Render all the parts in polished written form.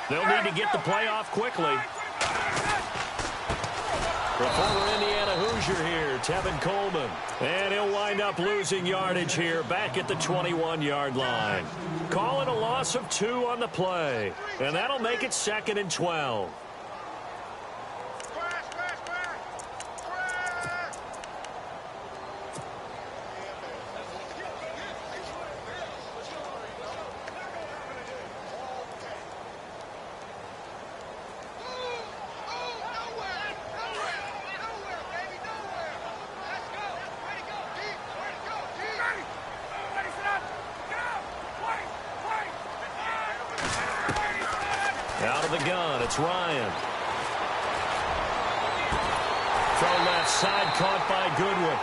They'll need to get the play off quickly. The former Indiana Hoosier here, Tevin Coleman. And he'll wind up losing yardage here back at the 21-yard line. Call it a loss of 2 on the play. And that'll make it 2nd and 12. Out of the gun, it's Ryan. Throw left side, caught by Goodwin.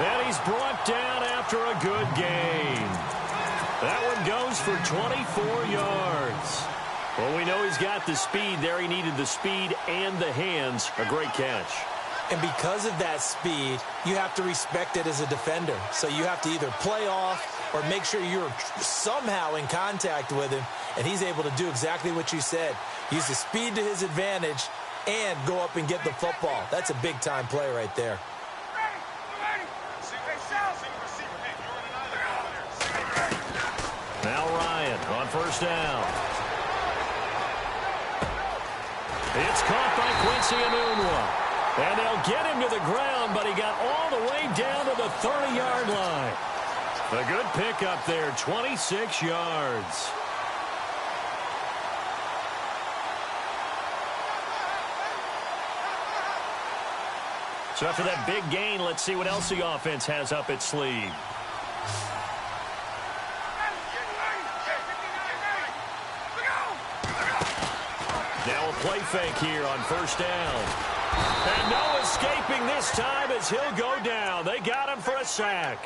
And he's brought down after a good gain. That one goes for 24 yards. Well, we know he's got the speed there. He needed the speed and the hands. A great catch. And because of that speed, you have to respect it as a defender. So you have to either play off or make sure you're somehow in contact with him. And he's able to do exactly what you said. Use the speed to his advantage and go up and get the football. That's a big-time play right there. Now Ryan on first down. It's caught by Quincy Enunwa. And they'll get him to the ground, but he got all the way down to the 30-yard line. A good pickup there, 26 yards. So after that big gain, let's see what else the offense has up its sleeve. Now a play fake here on first down. And no escaping this time as he'll go down. They got him for a sack.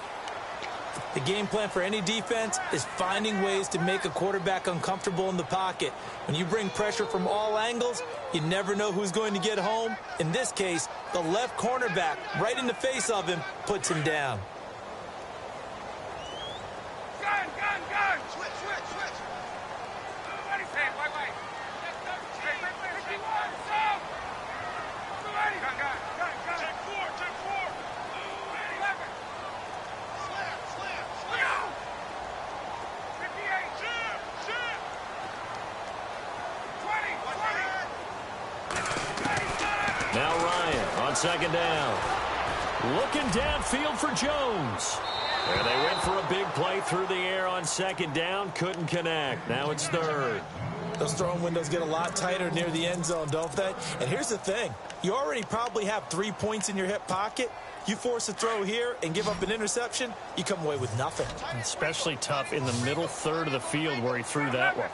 The game plan for any defense is finding ways to make a quarterback uncomfortable in the pocket. When you bring pressure from all angles, you never know who's going to get home. In this case, the left cornerback right in the face of him puts him down. Gun! Switch! Everybody's hand, wait. Hey, 51, stop! Gun. Check 4. 11. Slam. 58. Shoot. 20. Now Ryan on second down. Looking downfield for Jones. And they went for a big play through the air on second down. Couldn't connect. Now it's third. Those throwing windows get a lot tighter near the end zone, don't they? And here's the thing. You already probably have 3 points in your hip pocket. You force a throw here and give up an interception, you come away with nothing. Especially tough in the middle third of the field where he threw that one.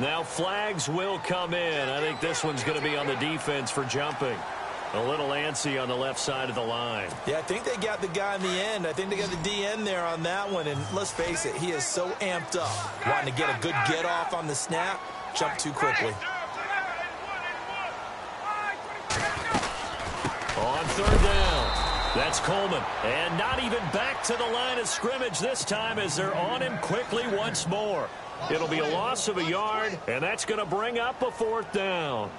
Now flags will come in. I think this one's going to be on the defense for jumping. A little antsy on the left side of the line. Yeah, I think they got the guy in the end. I think they got the DN there on that one. And let's face it, he is so amped up. Wanting to get a good get off on the snap, jump too quickly. On third down, that's Coleman. And not even back to the line of scrimmage this time as they're on him quickly once more. It'll be a loss of a yard, and that's going to bring up a fourth down.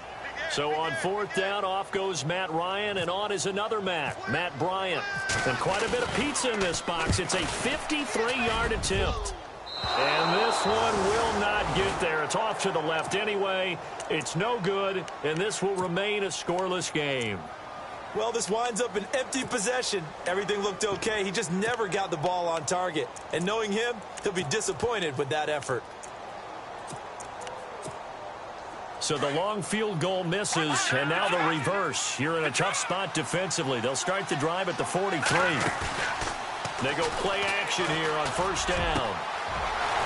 So on fourth down, off goes Matt Ryan, and on is another Matt Bryant. And quite a bit of pizza in this box. It's a 53-yard attempt. And this one will not get there. It's off to the left anyway. It's no good, and this will remain a scoreless game. Well, this winds up an empty possession. Everything looked okay. He just never got the ball on target. And knowing him, he'll be disappointed with that effort. So the long field goal misses, and now the reverse. You're in a tough spot defensively. They'll start the drive at the 43. They go play action here on first down.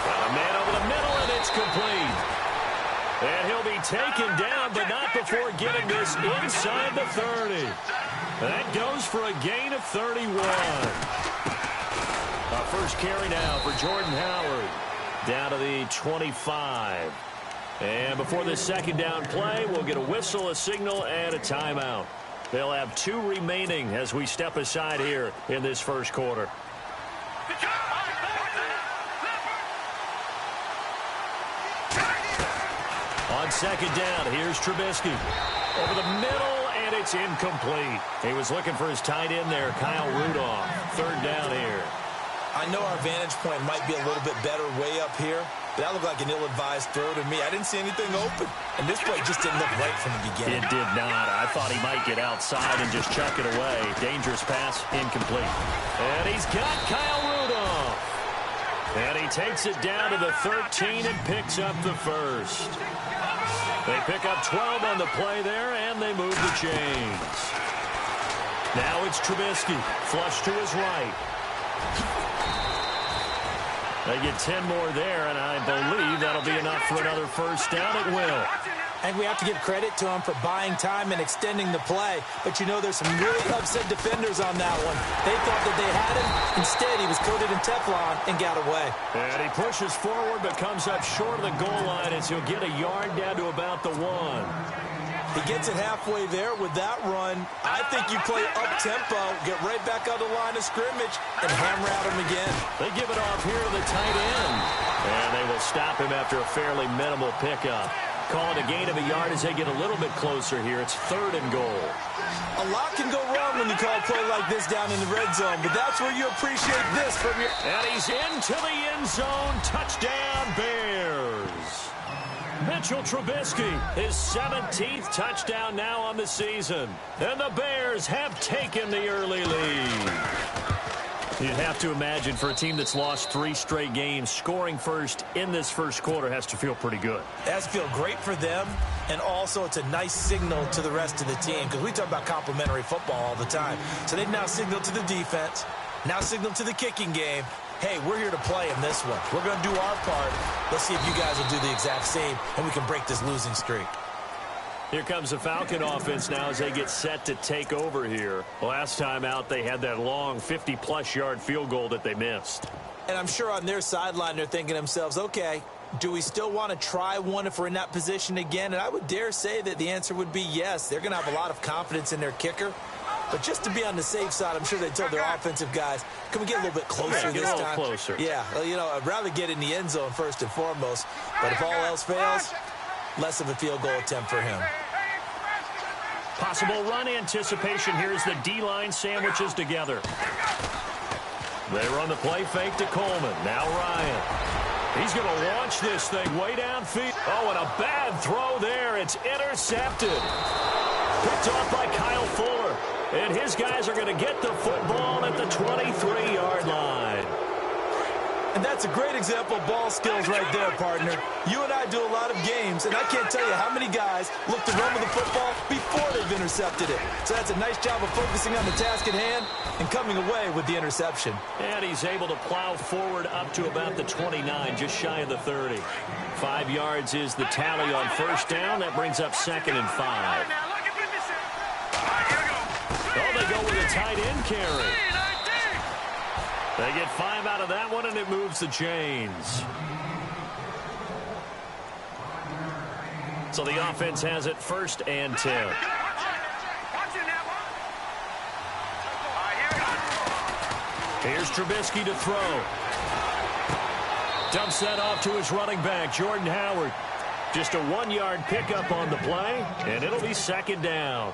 Got a man over the middle, and it's complete. And he'll be taken down, but not before getting this inside the 30. That goes for a gain of 31. Our first carry now for Jordan Howard. Down to the 25. And before this second down play, we'll get a whistle, a signal, and a timeout. They'll have 2 remaining as we step aside here in this first quarter. On second down, here's Trubisky. Over the middle, and it's incomplete. He was looking for his tight end there, Kyle Rudolph. Third down here. I know our vantage point might be a little bit better way up here, but that looked like an ill-advised throw to me. I didn't see anything open, and this play just didn't look right from the beginning. It did not. I thought he might get outside and just chuck it away. Dangerous pass, incomplete. And he's got Kyle Rudolph. And he takes it down to the 13 and picks up the first. They pick up 12 on the play there, and they move the chains. Now it's Trubisky, flush to his right. They get 10 more there, and I believe that'll be enough for another first down. It will. And we have to give credit to him for buying time and extending the play. But, you know, there's some really upset defenders on that one. They thought that they had him. Instead, he was coated in Teflon and got away. And he pushes forward but comes up short of the goal line as he'll get a yard down to about the 1. He gets it halfway there with that run. I think you play up-tempo, get right back on the line of scrimmage, and hammer at him again. They give it off here to the tight end. And they will stop him after a fairly minimal pickup. Call it a gain of a yard as they get a little bit closer here. It's 3rd and goal. A lot can go wrong when you call a play like this down in the red zone, but that's where you appreciate this from your... And he's into the end zone. Touchdown, Bears. Mitchell Trubisky, his 17th touchdown now on the season. And the Bears have taken the early lead. You'd have to imagine for a team that's lost 3 straight games, scoring first in this first quarter has to feel pretty good. It has to feel great for them, and also it's a nice signal to the rest of the team, because we talk about complimentary football all the time. So they've now signaled to the defense, now signaled to the kicking game, hey, we're here to play in this one. We're going to do our part. Let's see if you guys will do the exact same, and we can break this losing streak. Here comes the Falcon offense now as they get set to take over here. Last time out, they had that long 50-plus yard field goal that they missed. And I'm sure on their sideline they're thinking to themselves, okay, do we still want to try one if we're in that position again? And I would dare say that the answer would be yes. They're going to have a lot of confidence in their kicker. But just to be on the safe side, I'm sure they told their offensive guys, can we get a little bit closer this time? Get a little closer. Yeah, well, you know, I'd rather get in the end zone first and foremost. But if all else fails, less of a field goal attempt for him. Possible run anticipation. Here's the D-line sandwiches together. They run the play fake to Coleman. Now Ryan. He's going to launch this thing way downfield. Oh, and a bad throw there. It's intercepted. Picked off by Kyle Fuller. And his guys are going to get the football at the 23-yard line. And that's a great example of ball skills right there, partner. You and I do a lot of games, and I can't tell you how many guys look to run with the football before they've intercepted it. So that's a nice job of focusing on the task at hand and coming away with the interception. And he's able to plow forward up to about the 29, just shy of the 30. 5 yards is the tally on first down. That brings up 2nd and 5. Oh, they go with a tight end carry. They get 5 out of that one, and it moves the chains. So the offense has it 1st and 10. Here's Trubisky to throw. Dumps that off to his running back, Jordan Howard. Just a 1-yard pickup on the play, and it'll be 2nd down.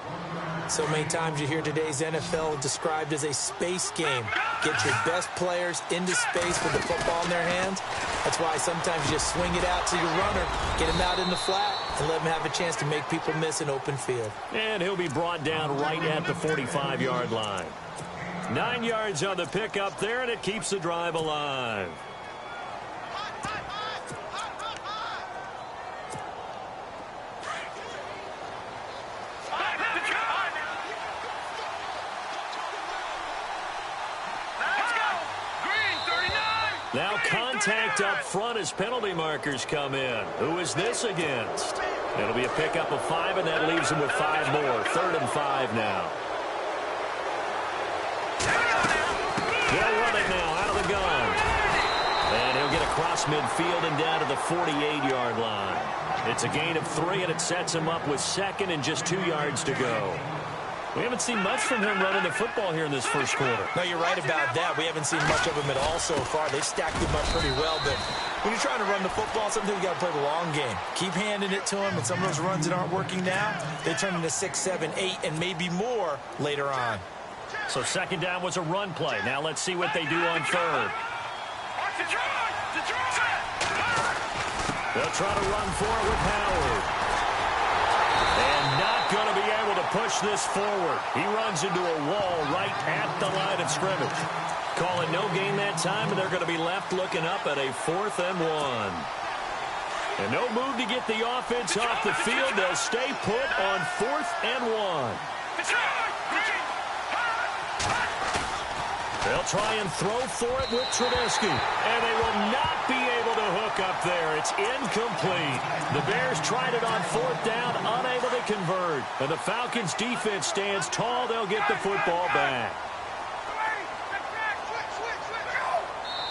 So many times you hear today's NFL described as a space game. Get your best players into space with the football in their hands. That's why sometimes you just swing it out to your runner, get him out in the flat, and let him have a chance to make people miss an open field. And he'll be brought down right at the 45-yard line. 9 yards on the pickup there, and it keeps the drive alive. Now contact up front as penalty markers come in. Who is this against? It'll be a pickup of 5, and that leaves him with 5 more. 3rd and 5 now. They'll run it now out of the gun. And he'll get across midfield and down to the 48-yard line. It's a gain of 3, and it sets him up with 2nd and just 2 yards to go. We haven't seen much from him running the football here in this first quarter. No, you're right about that. We haven't seen much of him at all so far. They've stacked him up pretty well, but when you're trying to run the football, sometimes you got to play the long game. Keep handing it to him, and some of those runs that aren't working now, they turn into 6, 7, 8, and maybe more later on. So second down was a run play. Now let's see what they do on third. They'll try to run for it with Howard. And not going to be able to push this forward. He runs into a wall right at the line of scrimmage. Call it no gain that time, and they're going to be left looking up at a 4th and 1. And no move to get the offense off the field. They'll stay put on 4th and 1. They'll try and throw for it with Trubisky. And they will not be able to hook up there. It's incomplete. The Bears tried it on 4th down, unable to convert. And the Falcons' defense stands tall. They'll get the football back.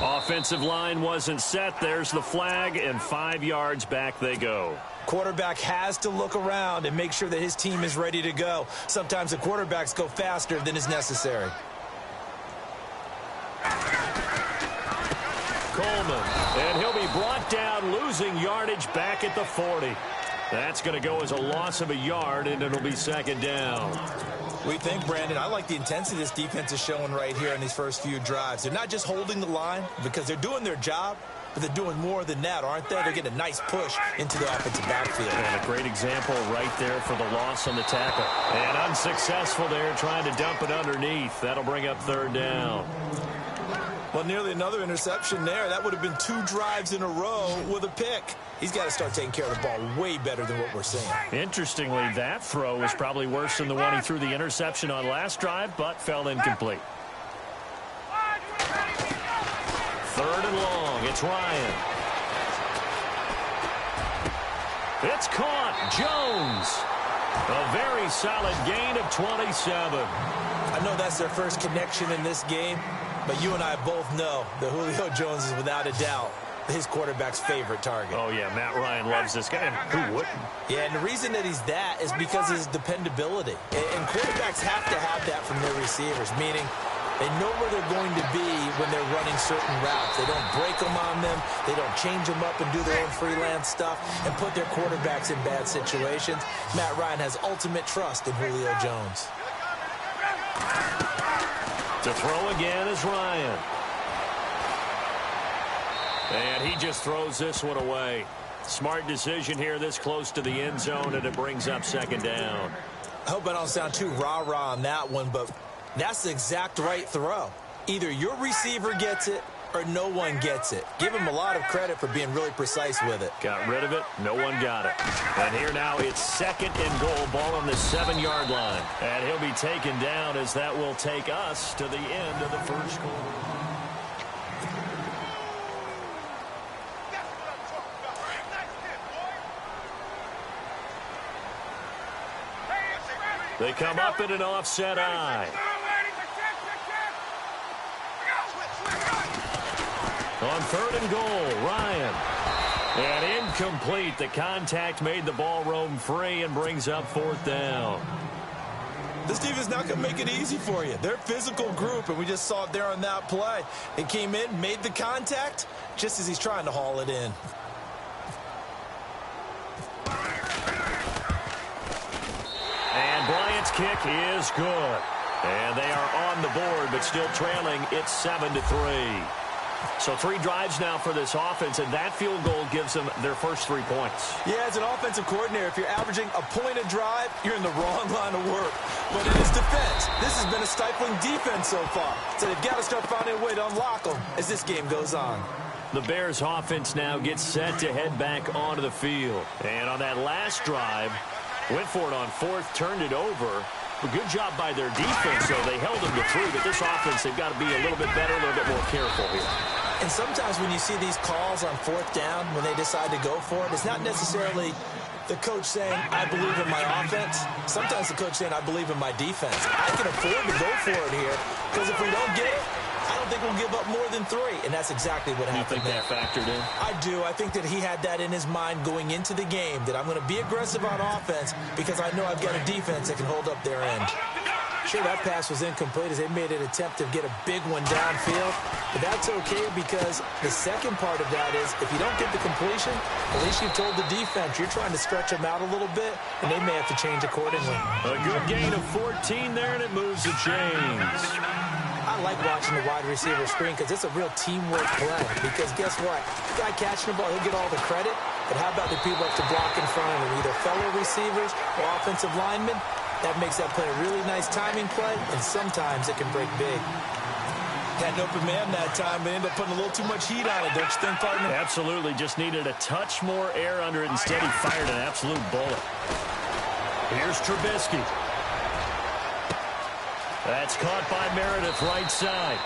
Offensive line wasn't set. There's the flag, and 5 yards back they go. Quarterback has to look around and make sure that his team is ready to go. Sometimes the quarterbacks go faster than is necessary. Coleman, and he'll be brought down, losing yardage back at the 40. That's going to go as a loss of a yard, and it'll be second down. We think, Brandon, I like the intensity this defense is showing right here in these first few drives. They're not just holding the line because they're doing their job, but they're doing more than that, aren't they? They're getting a nice push into the offensive backfield. And a great example right there for the loss on the tackle. And unsuccessful there, trying to dump it underneath. That'll bring up 3rd down. Well, nearly another interception there. That would have been 2 drives in a row with a pick. He's got to start taking care of the ball way better than what we're seeing. Interestingly, that throw was probably worse than the one he threw the interception on last drive, but fell incomplete. 3rd and long. It's Ryan. It's caught. Jones. A very solid gain of 27. I know that's their first connection in this game, but you and I both know that Julio Jones is without a doubt his quarterback's favorite target. Oh, yeah, Matt Ryan loves this guy. And who wouldn't? Yeah, and the reason that he's that is because of his dependability. And quarterbacks have to have that from their receivers, meaning they know where they're going to be when they're running certain routes. They don't break them on them. They don't change them up and do their own freelance stuff and put their quarterbacks in bad situations. Matt Ryan has ultimate trust in Julio Jones. To throw again is Ryan. And he just throws this one away. Smart decision here this close to the end zone, and it brings up second down. I hope I don't sound too rah-rah on that one, but that's the exact right throw. Either your receiver gets it or no one gets it. Give him a lot of credit for being really precise with it. Got rid of it. No one got it. And here now it's second and goal. Ball on the 7-yard line. And he'll be taken down as that will take us to the end of the first quarter. They come up in an offset eye. On 3rd and goal, Ryan. And incomplete. The contact made the ball roam free and brings up 4th down. This team is not going to make it easy for you. They're a physical group, and we just saw it there on that play. They came in, made the contact, just as he's trying to haul it in. And Bryant's kick is good. And they are on the board, but still trailing. It's 7-3. So 3 drives now for this offense, and that field goal gives them their first 3 points. Yeah, as an offensive coordinator, if you're averaging a point a drive, you're in the wrong line of work. But in his defense, this has been a stifling defense so far. So they've got to start finding a way to unlock them as this game goes on. The Bears offense now gets set to head back onto the field. And on that last drive, went for it on 4th, turned it over. A good job by their defense, though. They held them to 3, but this offense, they've got to be a little bit better, a little bit more careful here. And sometimes when you see these calls on 4th down, when they decide to go for it, it's not necessarily the coach saying, I believe in my offense. Sometimes the coach saying, I believe in my defense. I can afford to go for it here, because if we don't get it, I don't think we'll give up more than 3, and that's exactly what happened. You think that factored in? I do. I think that he had that in his mind going into the game, that I'm going to be aggressive on offense because I know I've got a defense that can hold up their end. Sure, that pass was incomplete as they made an attempt to get a big one downfield. But that's okay because the second part of that is if you don't get the completion, at least you've told the defense you're trying to stretch them out a little bit, and they may have to change accordingly. A good gain of 14 there, and it moves the chains. I like watching the wide receiver screen because it's a real teamwork play. Because guess what? The guy catching the ball, he'll get all the credit. But how about the people up to block in front of him, either fellow receivers or offensive linemen? That makes that play a really nice timing play, and sometimes it can break big. Had an open man that time, but ended up putting a little too much heat on it, don't you think, partner? Absolutely. Just needed a touch more air under it. Instead, he fired an absolute bullet. Here's Trubisky. That's caught by Meredith right side.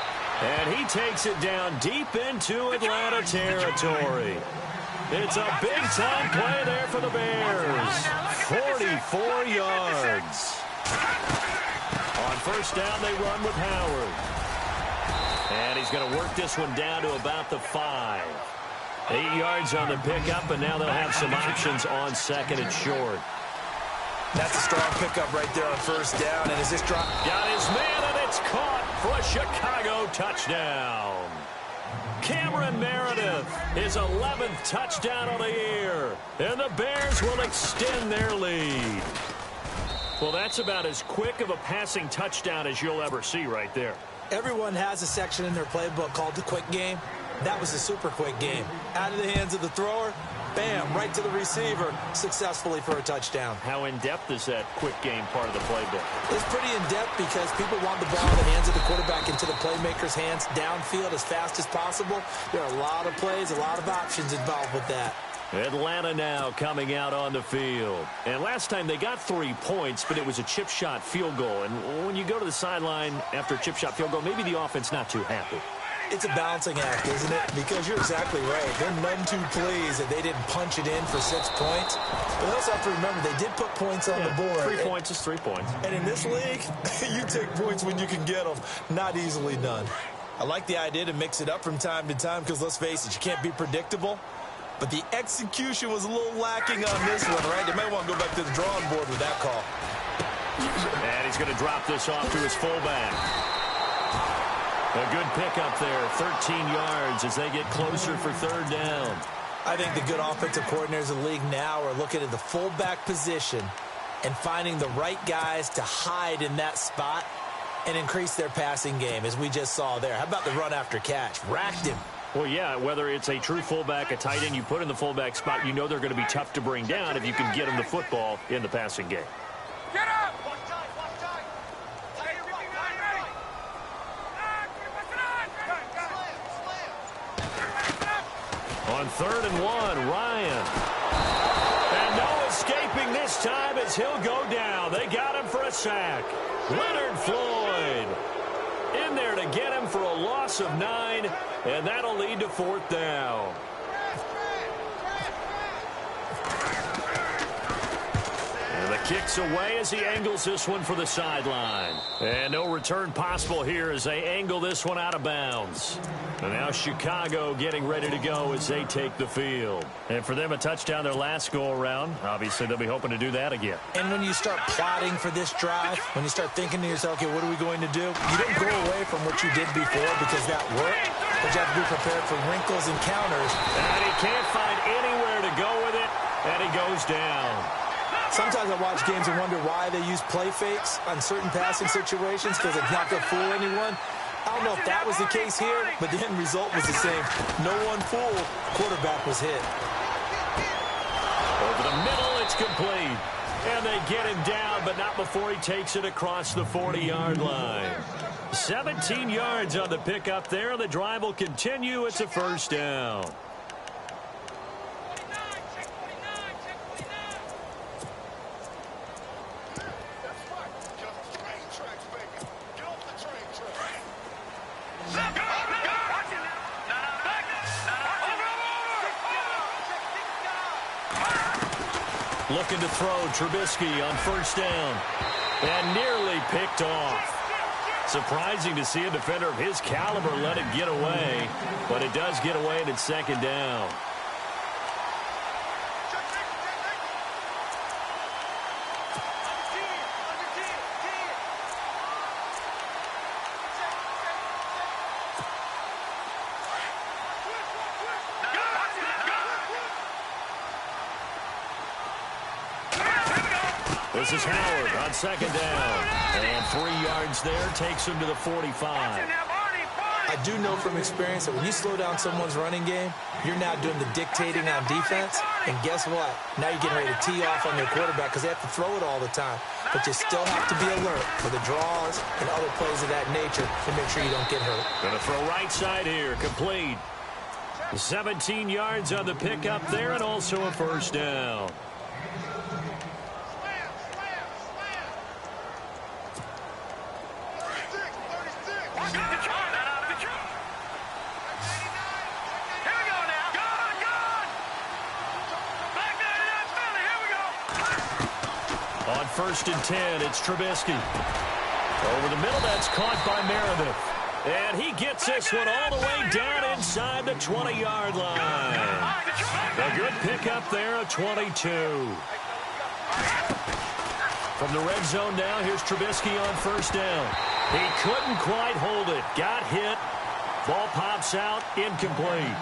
And he takes it down deep into Atlanta territory. It's a big-time play there for the Bears. 44 yards. On first down, they run with Howard. And he's going to work this one down to about the 5. 8 yards on the pickup, and now they'll have some options on second and short. That's a strong pickup right there on first down. And is this drop? Got his man, and it's caught for a Chicago touchdown. Cameron Meredith, his 11th touchdown of the year. And the Bears will extend their lead. Well, that's about as quick of a passing touchdown as you'll ever see right there. Everyone has a section in their playbook called the quick game. That was a super quick game. Out of the hands of the thrower, bam, right to the receiver, successfully for a touchdown. How in-depth is that quick game part of the playbook? It's pretty in-depth because people want the ball in the hands of the quarterback into the playmaker's hands downfield as fast as possible. There are a lot of plays, a lot of options involved with that. Atlanta now coming out on the field. And last time they got 3 points, but it was a chip shot field goal. And when you go to the sideline after a chip shot field goal, maybe the offense not too happy. It's a balancing act, isn't it? Because you're exactly right. They're none too pleased that they didn't punch it in for 6 points. But they also have to remember they did put points on the board. 3 points is 3 points. And in this league, you take points when you can get them. Not easily done. I like the idea to mix it up from time to time because, let's face it, you can't be predictable. But the execution was a little lacking on this one, right? They might want to go back to the drawing board with that call. And he's going to drop this off to his fullback. A good pickup there, 13 yards as they get closer for third down. I think the good offensive coordinators in the league now are looking at the fullback position and finding the right guys to hide in that spot and increase their passing game, as we just saw there. How about the run after catch? Racked him. Well, yeah, whether it's a true fullback, a tight end you put in the fullback spot, you know they're going to be tough to bring down if you can get them the football in the passing game. Get up! On 3rd and 1, Ryan. And no escaping this time as he'll go down. They got him for a sack. Leonard Floyd in there to get him for a loss of 9, and that'll lead to 4th down. And the kick's away as he angles this one for the sideline. And no return possible here as they angle this one out of bounds. And now Chicago getting ready to go as they take the field. And for them, a touchdown their last go-around. Obviously, they'll be hoping to do that again. And when you start plotting for this drive, when you start thinking to yourself, okay, what are we going to do? You don't go away from what you did before because that worked, but you have to be prepared for wrinkles and counters. And he can't find anywhere to go with it, and he goes down. Sometimes I watch games and wonder why they use play fakes on certain passing situations because it's not going to fool anyone. I don't know if that was the case here, but the end result was the same. No one fooled. Quarterback was hit. Over the middle, it's complete. And they get him down, but not before he takes it across the 40-yard line. 17 yards on the pickup there. The drive will continue. It's a first down. Looking to throw Trubisky on first down. And nearly picked off. Surprising to see a defender of his caliber let it get away. But it does get away and it's second down. This is Howard on second down. And 3 yards there takes him to the 45. I do know from experience that when you slow down someone's running game, you're now doing the dictating on defense. And guess what? Now you're getting ready to tee off on their quarterback because they have to throw it all the time. But you still have to be alert for the draws and other plays of that nature to make sure you don't get hurt. Going to throw right side here, complete. 17 yards on the pickup there and also a first down. On 1st and 10, it's Trubisky. Over the middle, that's caught by Meredith. And he gets this one all the way down inside the 20-yard line. A good pickup there, a 22. From the red zone now, here's Trubisky on 1st down. He couldn't quite hold it. Got hit. Ball pops out, incomplete.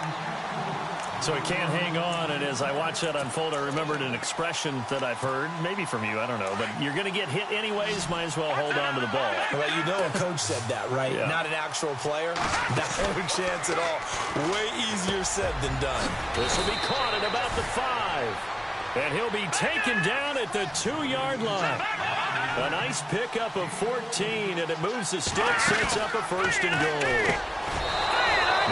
So he can't hang on, and as I watch that unfold, I remembered an expression that I've heard, maybe from you, I don't know, but you're going to get hit anyways, might as well hold on to the ball. Well, you know a coach said that, right? Yeah. Not an actual player. Not a chance at all. Way easier said than done. This will be caught at about the 5. And he'll be taken down at the 2-yard line. A nice pickup of 14, and it moves the stick, sets up a 1st and goal.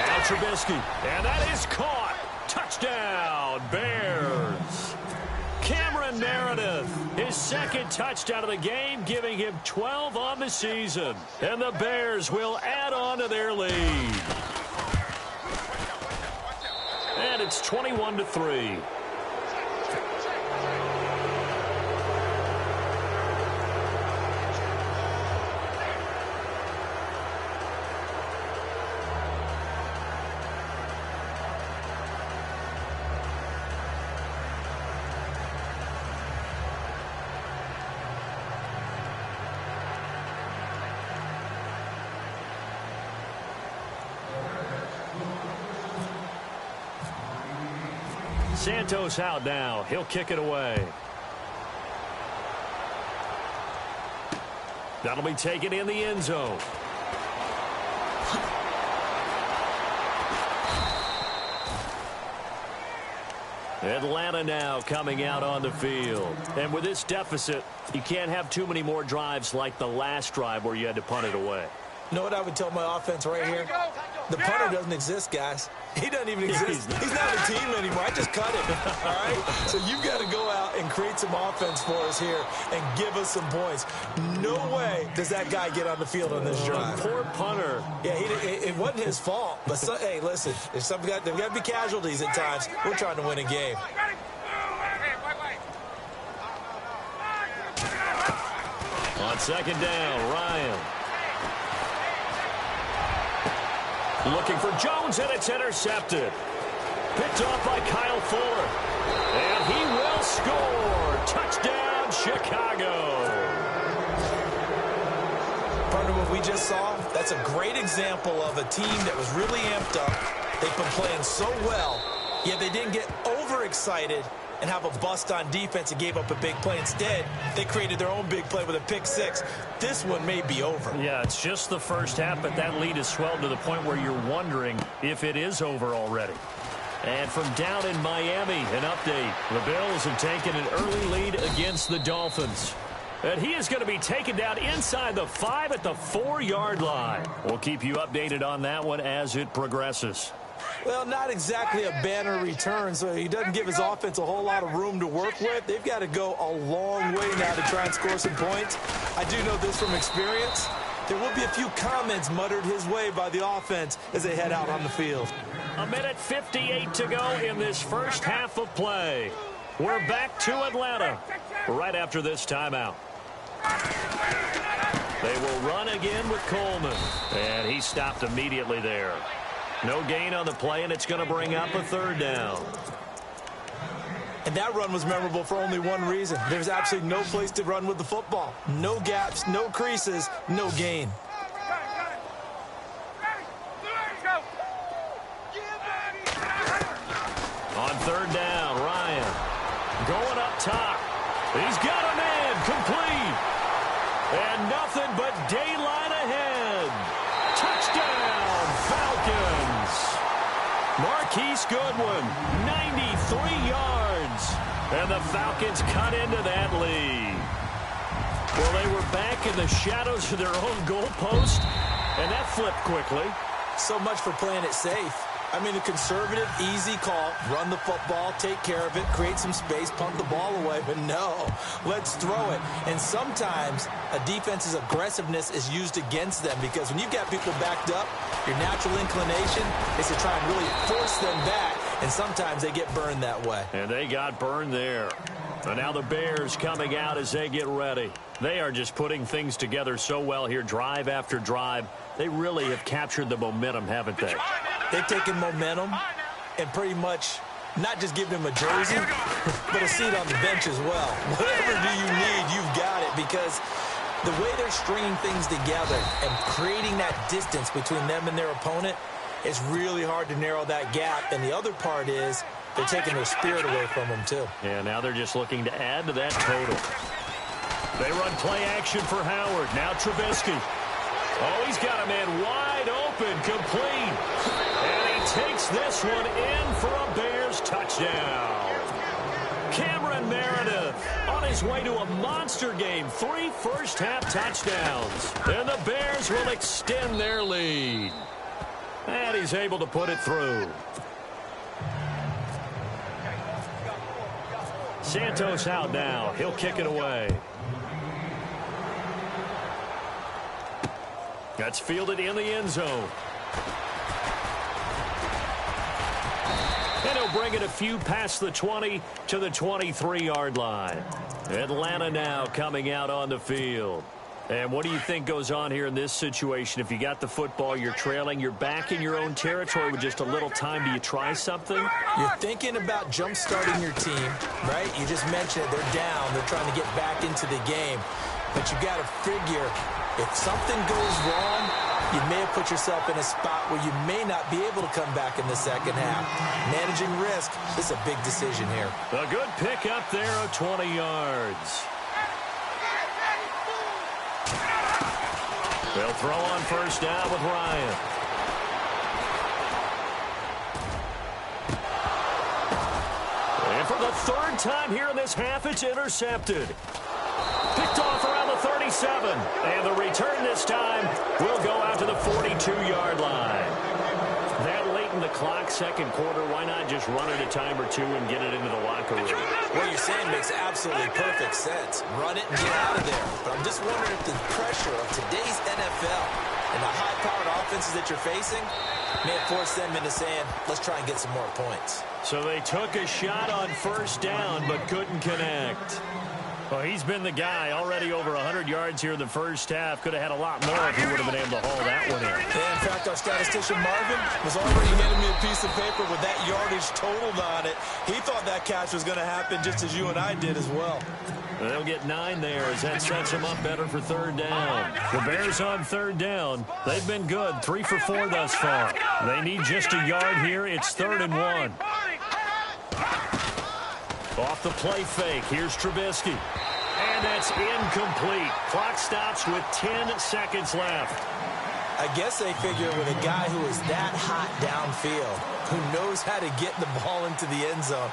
Now Trubisky, and that is caught. Touchdown, Bears. Cameron Meredith, his 2nd touchdown of the game, giving him 12 on the season. And the Bears will add on to their lead. And it's 21-3. Santos out now. He'll kick it away. That'll be taken in the end zone. Atlanta now coming out on the field. And with this deficit, you can't have too many more drives like the last drive where you had to punt it away. You know what I would tell my offense right here? The punter doesn't exist, guys. He doesn't even exist. He's not a team anymore. I just cut him, all right? So you've got to go out and create some offense for us here and give us some points. No way does that guy get on the field on this drive. Poor punter. Yeah, it wasn't his fault. But, hey, listen, there's got to be casualties at times. We're trying to win a game. On 2nd down, Ryan. Looking for Jones, and it's intercepted. Picked off by Kyle Fuller. And he will score. Touchdown, Chicago. Partner, what we just saw, that's a great example of a team that was really amped up. They've been playing so well, yet they didn't get overexcited and have a bust on defense and gave up a big play. Instead, they created their own big play with a pick 6. This one may be over. Yeah, it's just the first half, but that lead has swelled to the point where you're wondering if it is over already. And from down in Miami, an update. The Bills have taken an early lead against the Dolphins. And he is going to be taken down inside the 5 at the 4-yard line. We'll keep you updated on that one as it progresses. Well, not exactly a banner return, so he doesn't give his offense a whole lot of room to work with. They've got to go a long way now to try and score some points. I do know this from experience. There will be a few comments muttered his way by the offense as they head out on the field. 1:58 to go in this first half of play. We're back to Atlanta right after this timeout. They will run again with Coleman. And he stopped immediately there. No gain on the play, and it's going to bring up a 3rd down. And that run was memorable for only one reason. There's absolutely no place to run with the football. No gaps, no creases, no gain. On 3rd down, Ryan going up top. He's got a man. And nothing but daylight ahead. Touchdown, Falcons. Marquise Goodwin, 93 yards. And the Falcons cut into that lead. Well, they were back in the shadows of their own goalpost, and that flipped quickly. So much for playing it safe. I mean, the conservative, easy call, run the football, take care of it, create some space, punt the ball away. But no, let's throw it. And sometimes a defense's aggressiveness is used against them because when you've got people backed up, your natural inclination is to try and really force them back, and sometimes they get burned that way. And they got burned there. And now the Bears coming out as they get ready. They are just putting things together so well here, drive after drive. They really have captured the momentum, haven't they? They've taken momentum and pretty much not just given him a jersey, but a seat on the bench as well. Whatever do you need, you've got it, because the way they're stringing things together and creating that distance between them and their opponent, it's really hard to narrow that gap. And the other part is they're taking their spirit away from them, too. Yeah, now they're just looking to add to that total. They run play action for Howard. Now Trubisky. Oh, he's got a man wide open, complete. And he takes this one in for a Bears touchdown. Cameron Meredith on his way to a monster game. 3 first-half touchdowns. And the Bears will extend their lead. And he's able to put it through. Santos out now. He'll kick it away. That's fielded in the end zone. And he'll bring it a few past the 20 to the 23-yard line. Atlanta now coming out on the field. And what do you think goes on here in this situation? If you got the football, you're trailing, you're back in your own territory with just a little time. Do you try something? You're thinking about jump-starting your team, right? You just mentioned it. They're down. They're trying to get back into the game. But you got to figure, if something goes wrong, you may have put yourself in a spot where you may not be able to come back in the second half. Managing risk, this is a big decision here. A good pick up there of 20 yards. They'll throw on first down with Ryan. And for the third time here in this half, it's intercepted. Picked off around the 37. And the return this time will go out to the 42-yard line. That late in the clock, second quarter, why not just run it a time or two and get it into the locker room? What you're saying makes absolutely perfect sense. Run it and get out of there. But I'm just wondering if the pressure of today's NFL and the high-powered offenses that you're facing may have forced them into saying, let's try and get some more points. So they took a shot on first down but couldn't connect. Well, he's been the guy, already over 100 yards here in the first half. Could have had a lot more if he would have been able to haul that one in. Yeah, in fact, our statistician Marvin was already handing me a piece of paper with that yardage totaled on it. He thought that catch was going to happen just as you and I did as well. They'll get 9 there as that sets them up better for third down. The Bears on third down. They've been good, 3 for 4 thus far. They need just a yard here. It's 3rd and 1. Off the play fake. Here's Trubisky. And that's incomplete. Clock stops with 10 seconds left. I guess they figure with a guy who is that hot downfield, who knows how to get the ball into the end zone,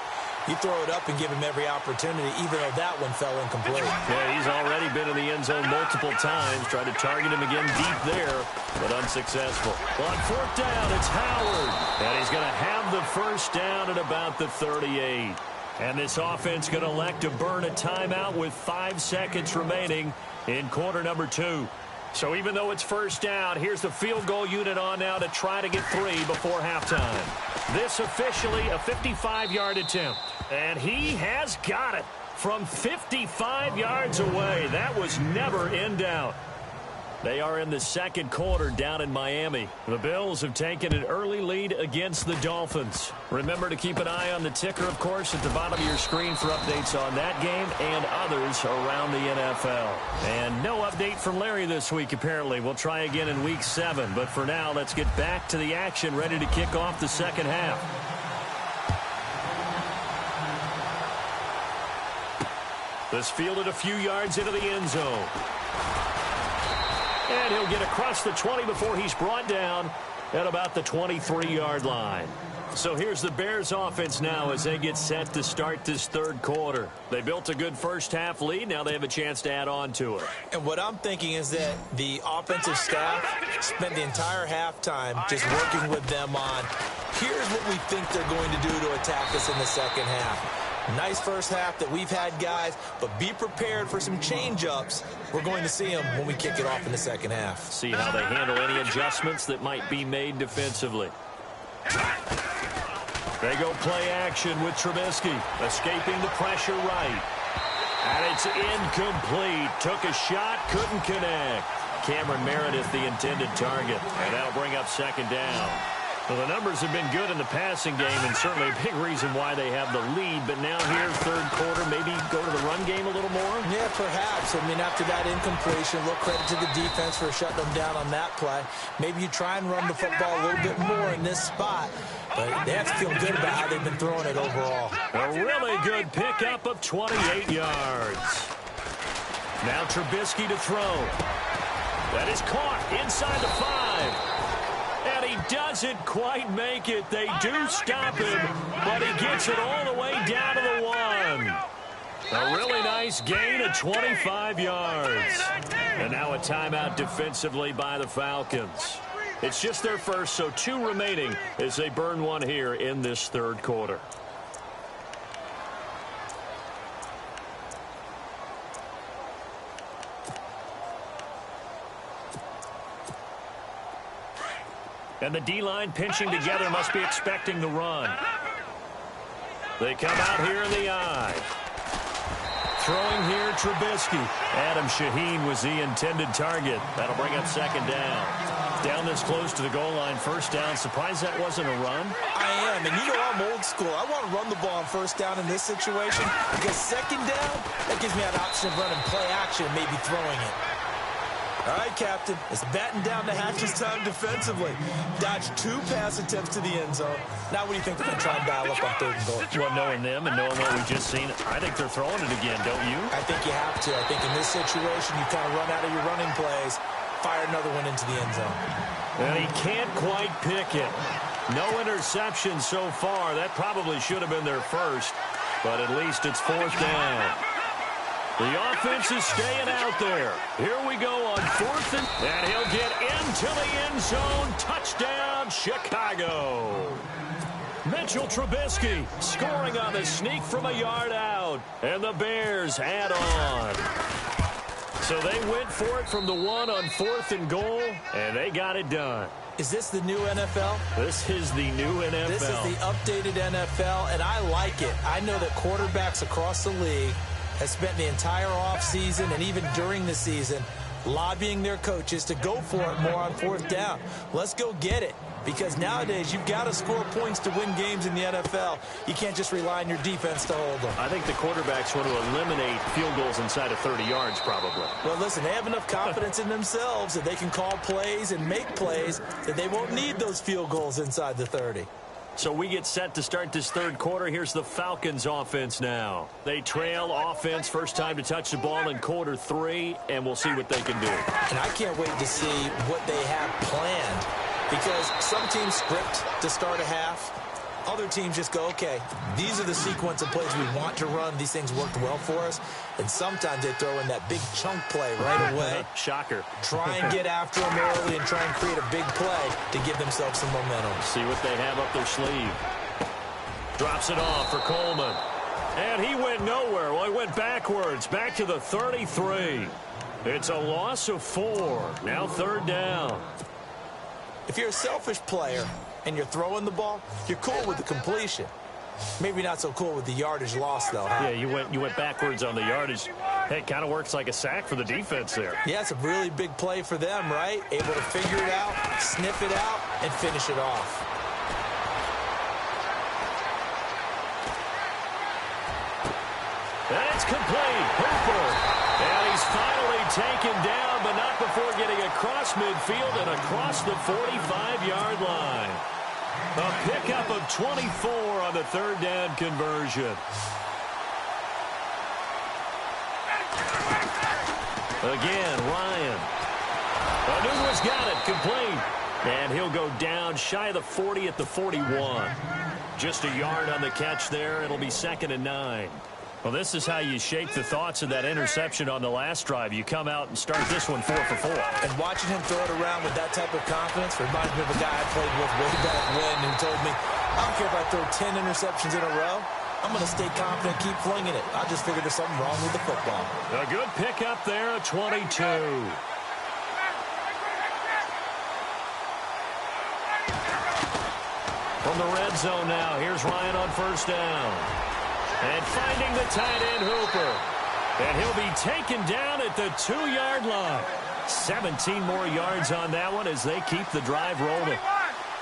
you throw it up and give him every opportunity, even though that one fell incomplete. Yeah, he's already been in the end zone multiple times. Tried to target him again deep there, but unsuccessful. Well, on fourth down, it's Howard. And he's going to have the first down at about the 38. And this offense going to elect to burn a timeout with 5 seconds remaining in quarter number 2. So even though it's first down, here's the field goal unit on now to try to get 3 before halftime. This officially a 55-yard attempt. And he has got it from 55 yards away. That was never in doubt. They are in the second quarter down in Miami. The Bills have taken an early lead against the Dolphins. Remember to keep an eye on the ticker, of course, at the bottom of your screen for updates on that game and others around the NFL. And no update from Larry this week, apparently. We'll try again in Week 7. But for now, let's get back to the action, ready to kick off the second half. This fielded a few yards into the end zone. And he'll get across the 20 before he's brought down at about the 23-yard line. So here's the Bears offense now as they get set to start this third quarter. They built a good first-half lead. Now they have a chance to add on to it. And what I'm thinking is that the offensive staff spent the entire halftime just working with them on, here's what we think they're going to do to attack us in the second half. Nice first half that we've had, guys, but be prepared for some change-ups. We're going to see them when we kick it off in the second half. See how they handle any adjustments that might be made defensively. They go play action with Trubisky, escaping the pressure right. And it's incomplete. Took a shot, couldn't connect. Cameron Meredith, the intended target. And that'll bring up second down. Well, the numbers have been good in the passing game, and certainly a big reason why they have the lead. But now here, third quarter, maybe go to the run game a little more? Yeah, perhaps. I mean, after that incompletion, a little credit to the defense for shutting them down on that play. Maybe you try and run the football a little bit more in this spot. But they have to feel good about how they've been throwing it overall. A really good pickup of 28 yards. Now Trubisky to throw. That is caught inside the 5. And he doesn't quite make it. They do stop him, but he gets it all the way down to the 1. A really nice gain of 25 yards. And now a timeout defensively by the Falcons. It's just their first, so 2 remaining as they burn one here in this third quarter. And the D-line pinching together must be expecting the run. They come out here in the eye. Throwing here, Trubisky. Adam Shaheen was the intended target. That'll bring up second down. Down this close to the goal line, first down. Surprised that wasn't a run? I am, and you know I'm old school. I want to run the ball on first down in this situation because second down, that gives me an option of running play action and maybe throwing it. All right, Captain, it's batten down the hatches time defensively. Dodged 2 pass attempts to the end zone. Now what do you think they're going to try and dial up on third and goal? Well, knowing them and knowing what we've just seen, I think they're throwing it again, don't you? I think you have to. I think in this situation, you kind of run out of your running plays, fire another one into the end zone. And he can't quite pick it. No interception so far. That probably should have been their first, but at least it's fourth down. The offense is staying out there. Here we go on fourth, and he'll get into the end zone. Touchdown, Chicago. Mitchell Trubisky scoring on the sneak from a yard out, and the Bears add on. So they went for it from the 1 on fourth and goal, and they got it done. Is this the new NFL? This is the new NFL. This is the updated NFL, and I like it. I know that quarterbacks across the league have spent the entire offseason and even during the season lobbying their coaches to go for it more on fourth down. Let's go get it. Because nowadays, you've got to score points to win games in the NFL. You can't just rely on your defense to hold them. I think the quarterbacks want to eliminate field goals inside of 30 yards, probably. Well, listen, they have enough confidence in themselves that they can call plays and make plays that they won't need those field goals inside the 30. So we get set to start this third quarter. Here's the Falcons offense now. They trail offense, first time to touch the ball in quarter 3, and we'll see what they can do. And I can't wait to see what they have planned. Because some teams script to start a half. Other teams just go, okay, these are the sequence of plays we want to run. These things worked well for us. And sometimes they throw in that big chunk play right away. Shocker. Try and get after them early and try and create a big play to give themselves some momentum. See what they have up their sleeve. Drops it off for Coleman. And he went nowhere. Well, he went backwards, back to the 33. It's a loss of 4. Now third down. If you're a selfish player and you're throwing the ball, you're cool with the completion. Maybe not so cool with the yardage loss, though, huh? Yeah, you went backwards on the yardage. Hey, it kind of works like a sack for the defense there. Yeah, it's a really big play for them, right? Able to figure it out, sniff it out, and finish it off. And it's complete. Hooper. And he's finally taken down, but not before getting across midfield and across the 45-yard line. A pickup of 24 on the third down conversion. Again, Ryan. Anugua's got it, complete. And he'll go down shy of the 40 at the 41. Just a yard on the catch there. It'll be 2nd and 9. Well, this is how you shape the thoughts of that interception on the last drive. You come out and start this one 4 for 4. And watching him throw it around with that type of confidence reminds me of a guy I played with way back when who told me, I don't care if I throw 10 interceptions in a row. I'm going to stay confident, keep flinging it. I just figured there's something wrong with the football. A good pickup there, a 22. From the red zone now, here's Ryan on 1st down. And finding the tight end Hooper. And he'll be taken down at the 2-yard line. 17 more yards on that one as they keep the drive rolling.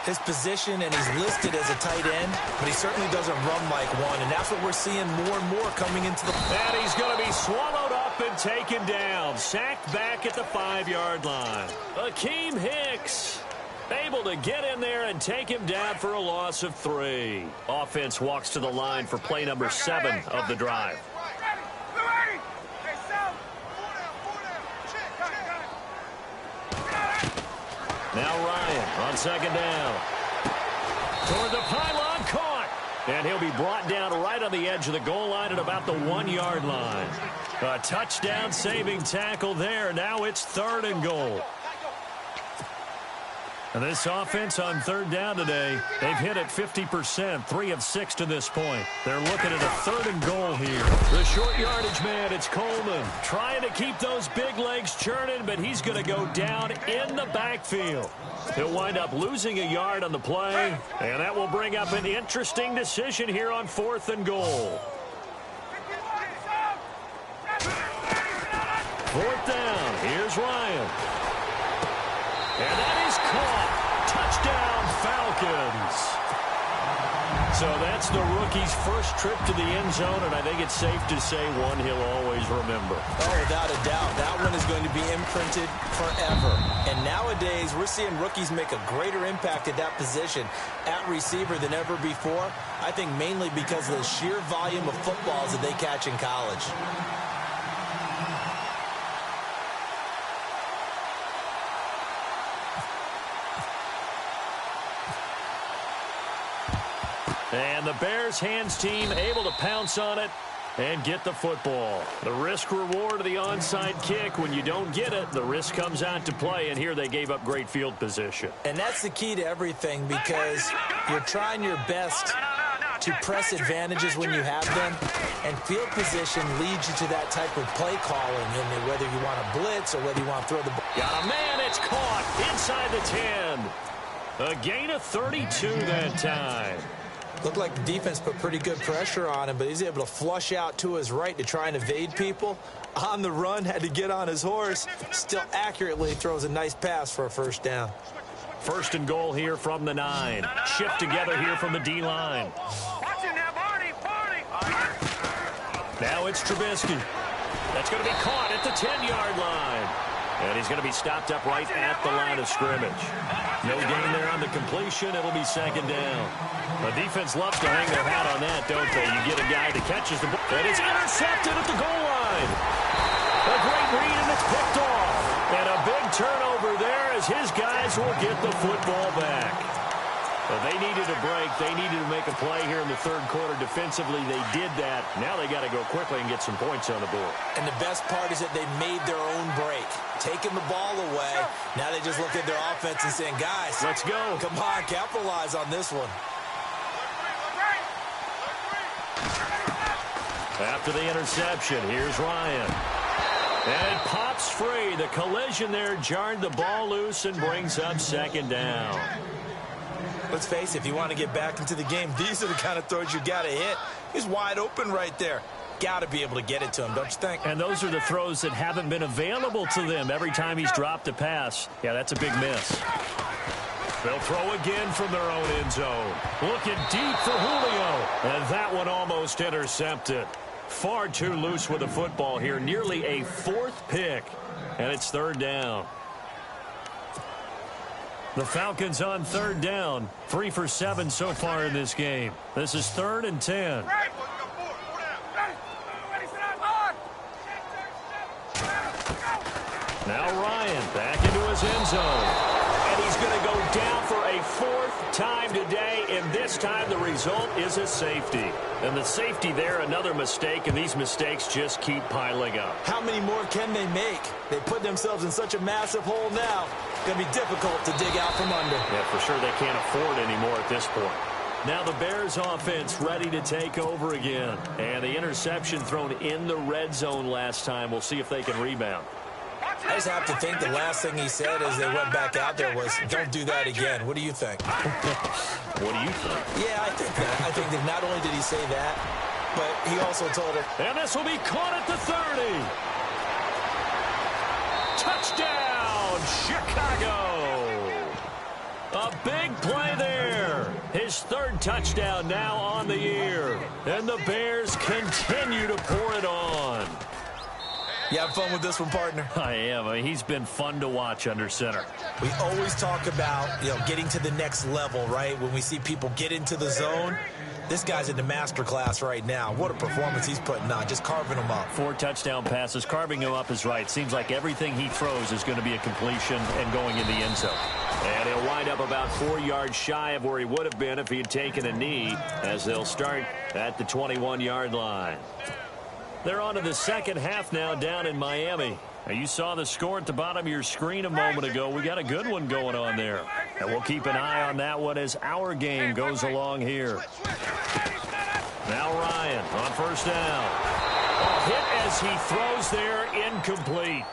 His position, and he's listed as a tight end, but he certainly doesn't run like one, and that's what we're seeing more and more coming into the... And he's going to be swallowed up and taken down. Sacked back at the 5-yard line. Akeem Hicks able to get in there and take him down for a loss of 3. Offense walks to the line for play number 7 of the drive. Now Ryan on 2nd down. Toward the pylon, caught. And he'll be brought down right on the edge of the goal line at about the 1-yard line. A touchdown saving tackle there. Now it's 3rd and goal. And this offense on 3rd down today, they've hit it 50%, 3 of 6 to this point. They're looking at a 3rd and goal here. The short yardage man, it's Coleman, trying to keep those big legs churning, but he's going to go down in the backfield. He'll wind up losing a yard on the play, and that will bring up an interesting decision here on 4th and goal. 4th down, here's Ryan. And that is caught. Touchdown, Falcons. So that's the rookie's first trip to the end zone, and I think it's safe to say one he'll always remember. Oh, without a doubt. That one is going to be imprinted forever. And nowadays, we're seeing rookies make a greater impact at that position at receiver than ever before. I think mainly because of the sheer volume of footballs that they catch in college. And the Bears hands team able to pounce on it and get the football. The risk reward of the onside kick. When you don't get it, the risk comes out to play, and here they gave up great field position. And that's the key to everything, because you're trying your best to press advantages when you have them, and field position leads you to that type of play calling, and whether you want to blitz or whether you want to throw the ball. Got a man, it's caught inside the 10. A gain of 32 that time. Looked like the defense put pretty good pressure on him, but he's able to flush out to his right to try and evade people. On the run, had to get on his horse. Still accurately throws a nice pass for a 1st down. 1st and goal here from the 9. Shift together here from the D-line. Now it's Trubisky. That's going to be caught at the 10-yard line. And he's going to be stopped up right at the line of scrimmage. No gain there on the completion. It'll be 2nd down. The defense loves to hang their hat on that, don't they? You get a guy that catches the ball, and it's intercepted at the goal line. A great read, and it's picked off. And a big turnover there as his guys will get the football back. Well, they needed a break. They needed to make a play here in the 3rd quarter. Defensively, they did that. Now they got to go quickly and get some points on the board. And the best part is that they made their own break, taking the ball away. Now they just look at their offense and saying, guys, let's go. Come on, capitalize on this one. After the interception, here's Ryan. And it pops free. The collision there jarred the ball loose and brings up 2nd down. Let's face it, if you want to get back into the game, these are the kind of throws you got to hit. He's wide open right there. Got to be able to get it to him, don't you think? And those are the throws that haven't been available to them every time he's dropped a pass. Yeah, that's a big miss. They'll throw again from their own end zone. Looking deep for Julio. And that one almost intercepted. Far too loose with the football here. Nearly a 4th pick. And it's 3rd down. The Falcons on 3rd down. 3 for 7 so far in this game. This is 3rd and 10. Now Ryan back into his end zone. And he's going to go down for a fourth time today, and this time the result is a safety. And the safety there, another mistake, and these mistakes just keep piling up. How many more can they make? They put themselves in such a massive hole now. It's going to be difficult to dig out from under. Yeah, for sure they can't afford anymore at this point. Now the Bears offense ready to take over again. And the interception thrown in the red zone last time. We'll see if they can rebound. I just have to think the last thing he said as they went back out there was, don't do that again. What do you think? What do you think? Yeah, I think that. I think that not only did he say that, but he also told her. And this will be caught at the 30. Touchdown, Chicago. A big play there. His third touchdown now on the year. And the Bears continue to pour it on. You have fun with this one, partner? I am. I mean, he's been fun to watch under center. We always talk about, getting to the next level, right? When we see people get into the zone. This guy's in the master class right now. What a performance he's putting on, just carving them up. 4 touchdown passes. Carving him up is right. Seems like everything he throws is going to be a completion and going in the end zone. And he'll wind up about 4 yards shy of where he would have been if he had taken a knee, as they'll start at the 21-yard line. They're on to the second half now down in Miami. Now, you saw the score at the bottom of your screen a moment ago. We got a good one going on there. And we'll keep an eye on that one as our game goes along here. Now Ryan on first down. A hit as he throws there, incomplete.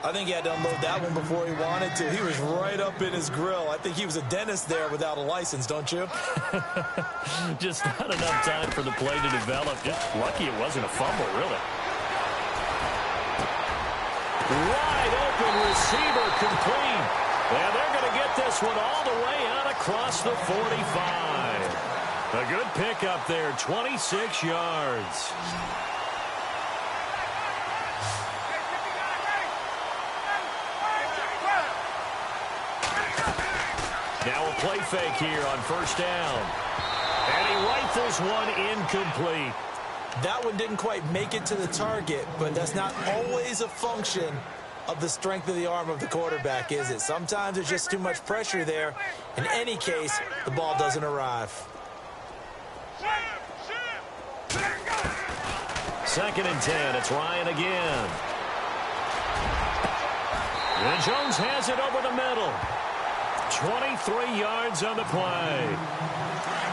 I think he had to unload that one before he wanted to. He was right up in his grill. I think he was a dentist there without a license, don't you? Just not enough time for the play to develop. Just lucky it wasn't a fumble, really. Wide open receiver complete. And they're going to get this one all the way out across the 45. A good pickup there, 26 yards. Now a play fake here on first down. And he rifles one incomplete. That one didn't quite make it to the target, but that's not always a function of the strength of the arm of the quarterback, is it? Sometimes there's just too much pressure there. In any case, the ball doesn't arrive. Second and 10. It's Ryan again. And Jones has it over the middle. 23 yards on the play.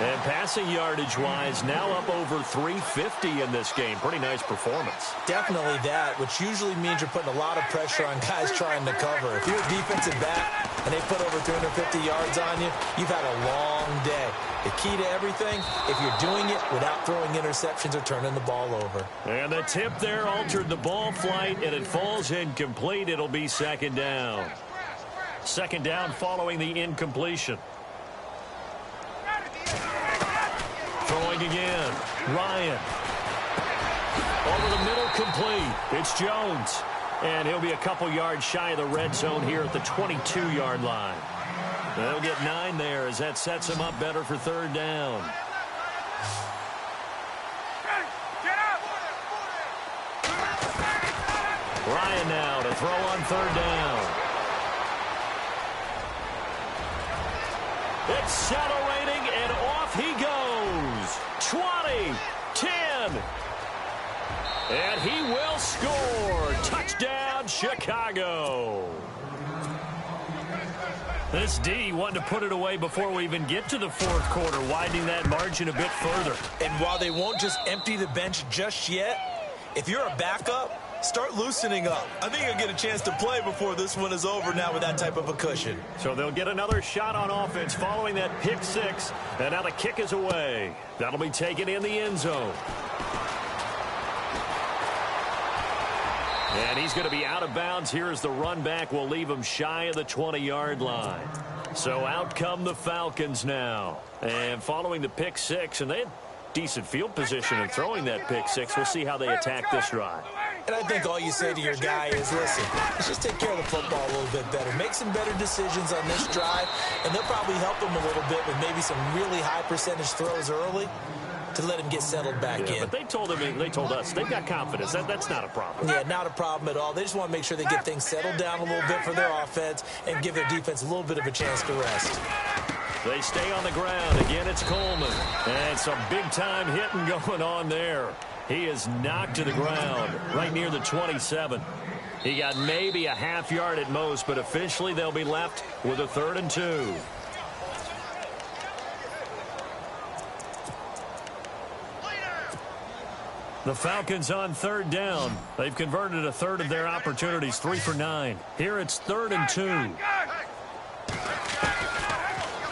And passing yardage-wise, now up over 350 in this game. Pretty nice performance. Definitely that, which usually means you're putting a lot of pressure on guys trying to cover. If you're a defensive back and they put over 350 yards on you, you've had a long day. The key to everything, if you're doing it without throwing interceptions or turning the ball over. And the tip there altered the ball flight, and it falls incomplete. It'll be second down. Second down following the incompletion. Throwing again. Ryan. Over the middle, complete. It's Jones. And he'll be a couple yards shy of the red zone here at the 22-yard line. They'll get 9 there as that sets him up better for third down. Ryan now to throw on third down. Accelerating, and off he goes. 20, 10. And he will score. Touchdown, Chicago. This D wanted to put it away before we even get to the fourth quarter, widening that margin a bit further. And while they won't just empty the bench just yet, if you're a backup, start loosening up. I think you'll get a chance to play before this one is over now with that type of a cushion. So they'll get another shot on offense following that pick six. And now the kick is away. That'll be taken in the end zone. And he's going to be out of bounds here as the run back will leave him shy of the 20-yard line. So out come the Falcons now. And following the pick six, and they had decent field position in throwing that pick six. We'll see how they attack this drive. And I think all you say to your guy is, listen, let's just take care of the football a little bit better. Make some better decisions on this drive, and they'll probably help him a little bit with maybe some really high percentage throws early. to let him get settled back in. But they told us they've got confidence. That's not a problem. Yeah, not a problem at all. They just want to make sure they get things settled down a little bit for their offense and give their defense a little bit of a chance to rest. They stay on the ground. Again, it's Coleman. And some big-time hitting going on there. He is knocked to the ground right near the 27. He got maybe a half yard at most, but officially they'll be left with a 3rd and 2. The Falcons on 3rd down. They've converted a third of their opportunities, 3 for 9. Here it's 3rd and 2.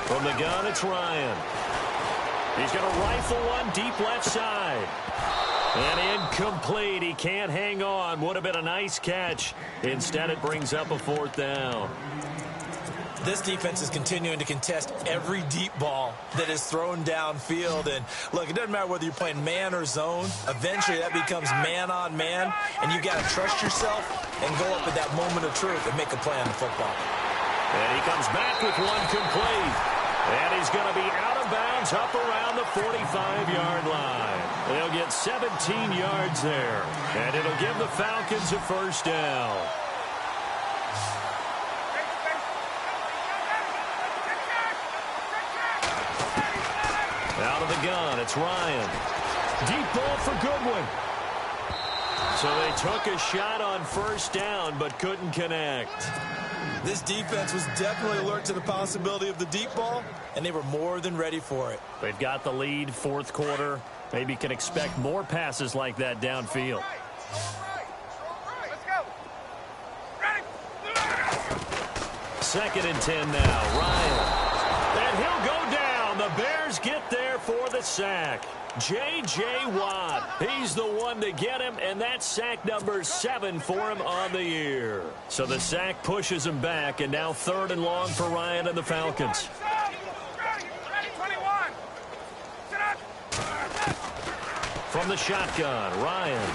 From the gun, it's Ryan. He's going to rifle one deep left side. And incomplete. He can't hang on. Would have been a nice catch. Instead, it brings up a 4th down. This defense is continuing to contest every deep ball that is thrown downfield. And, look, it doesn't matter whether you're playing man or zone. Eventually, that becomes man-on-man. And you've got to trust yourself and go up at that moment of truth and make a play on the football. And he comes back with one complete. And he's going to be out of bounds up around the 45-yard line. They'll get 17 yards there. And it'll give the Falcons a 1st down. Out of the gun, it's Ryan. Deep ball for Goodwin. So they took a shot on 1st down, but couldn't connect. This defense was definitely alert to the possibility of the deep ball, and they were more than ready for it. They've got the lead, 4th quarter. Maybe can expect more passes like that downfield. Let's go. Ready. 2nd and 10 now. Ryan. And he'll go down. The Bears get there for the sack. J.J. Watt, he's the one to get him, and that's sack number 7 for him on the year. So the sack pushes him back, and now 3rd and long for Ryan and the Falcons. Ready. 21. Sit up. From the shotgun, Ryan.